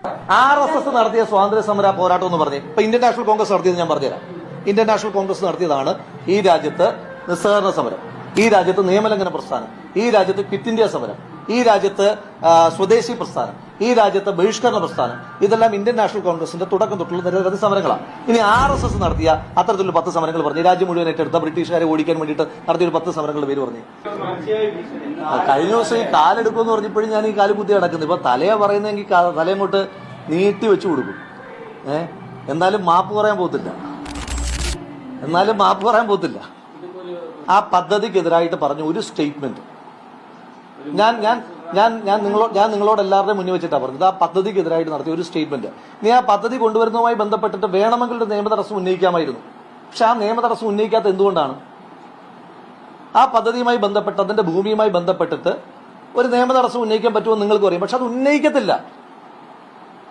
RSS നടത്തിയ സ്വാതന്ത്ര്യ സമര പോരാട്ടം എന്ന് പറഞ്ഞ് ഇപ്പൊ ഇന്ത്യൻ നാഷണൽ കോൺഗ്രസ് നടത്തിയത് ഞാൻ പറഞ്ഞുതരാം. ഇന്ത്യൻ നാഷണൽ കോൺഗ്രസ് നടത്തിയതാണ് ഈ രാജ്യത്ത് നിസ്സഹകരണ സമരം, ഈ രാജ്യത്ത് നിയമലംഘന പ്രസ്ഥാനം, ഈ രാജ്യത്ത് ക്വിറ്റ് ഇന്ത്യ സമരം, ഈ രാജ്യത്ത് സ്വദേശി പ്രസ്ഥാനം, ഈ രാജ്യത്ത് ബഹിഷ്കരണ പ്രസ്ഥാനം. ഇതെല്ലാം ഇന്ത്യൻ നാഷണൽ കോൺഗ്രസിന്റെ തുടക്കം തൊട്ടുള്ള നിരവധി സമരങ്ങളാണ്. ഇനി RSS നടത്തിയ അത്തരത്തിലുള്ള 10 സമരങ്ങൾ പറഞ്ഞു, രാജ്യം മുഴുവൻ ഏറ്റെടുത്ത ബ്രിട്ടീഷുകാരെ ഓടിക്കാൻ വേണ്ടിയിട്ട് നടത്തിയ ഒരു 10 സമരങ്ങളുടെ പേര് പറഞ്ഞു. കഴിഞ്ഞ ദിവസം ഈ കാലെടുക്കുമെന്ന് പറഞ്ഞപ്പോഴും ഞാൻ ഈ കാല് കുത്തി കിടക്കുന്നത്. ഇപ്പൊ തലയെ പറയുന്നെങ്കിൽ തലയും കൊണ്ട് നീട്ടി വെച്ചു കൊടുക്കും. എന്നാലും മാപ്പ് പറയാൻ പോകത്തില്ല. ആ പദ്ധതിക്കെതിരായിട്ട് പറഞ്ഞ ഒരു സ്റ്റേറ്റ്മെന്റ് ഞാൻ നിങ്ങളോട് എല്ലാവരുടെയും മുന്നിൽ വെച്ചിട്ടാണ് പറഞ്ഞത്. ആ പദ്ധതിക്കെതിരായിട്ട് നടത്തിയ ഒരു സ്റ്റേറ്റ്മെന്റ്. നീ ആ പദ്ധതി കൊണ്ടുവരുന്നതുമായി ബന്ധപ്പെട്ടിട്ട് വേണമെങ്കിൽ ഒരു നിയമ തടസ്സം ഉന്നയിക്കാമായിരുന്നു. പക്ഷെ ആ നിയമ തടസ്സം ഉന്നയിക്കാത്ത എന്തുകൊണ്ടാണ്? ആ പദ്ധതിയുമായി ബന്ധപ്പെട്ട് അതിന്റെ ഭൂമിയുമായി ബന്ധപ്പെട്ടിട്ട് ഒരു നിയമ തടസ്സം ഉന്നയിക്കാൻ പറ്റുമെന്ന് നിങ്ങൾക്ക് പറയും. പക്ഷെ അത് ഉന്നയിക്കത്തില്ല.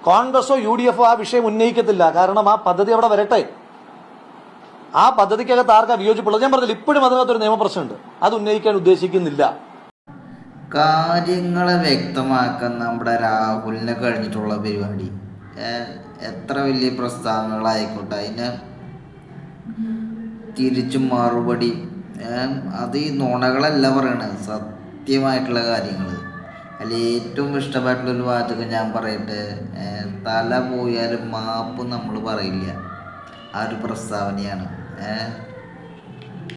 കോൺഗ്രസോ UDF ആ വിഷയം ഉന്നയിക്കത്തില്ല. കാരണം ആ പദ്ധതി അവിടെ വരട്ടെ. ആ പദ്ധതിക്കകത്ത് ആർക്കാ വിയോജിപ്പുള്ളത്? ഞാൻ പറഞ്ഞില്ല, ഇപ്പോഴും അതിനകത്തൊരു നിയമപ്രശ്നമുണ്ട്. അത് ഉന്നയിക്കാൻ ഉദ്ദേശിക്കുന്നില്ല. കാര്യങ്ങളെ വ്യക്തമാക്കാൻ നമ്മുടെ രാഹുലിനെ കഴിഞ്ഞിട്ടുള്ള പരിപാടി എത്ര വലിയ പ്രസ്താവനകളായിക്കോട്ടെ അതിന് തിരിച്ചും മറുപടി. അത് ഈ നുണകളല്ല പറയണത്, സത്യമായിട്ടുള്ള കാര്യങ്ങൾ. അതിൽ ഏറ്റവും ഇഷ്ടപ്പെട്ടുള്ളൊരു വാചകം ഞാൻ പറയട്ടെ, തല പോയാലും മാപ്പ് നമ്മൾ പറയില്ല. ആ ഒരു പ്രസ്താവനയാണ്.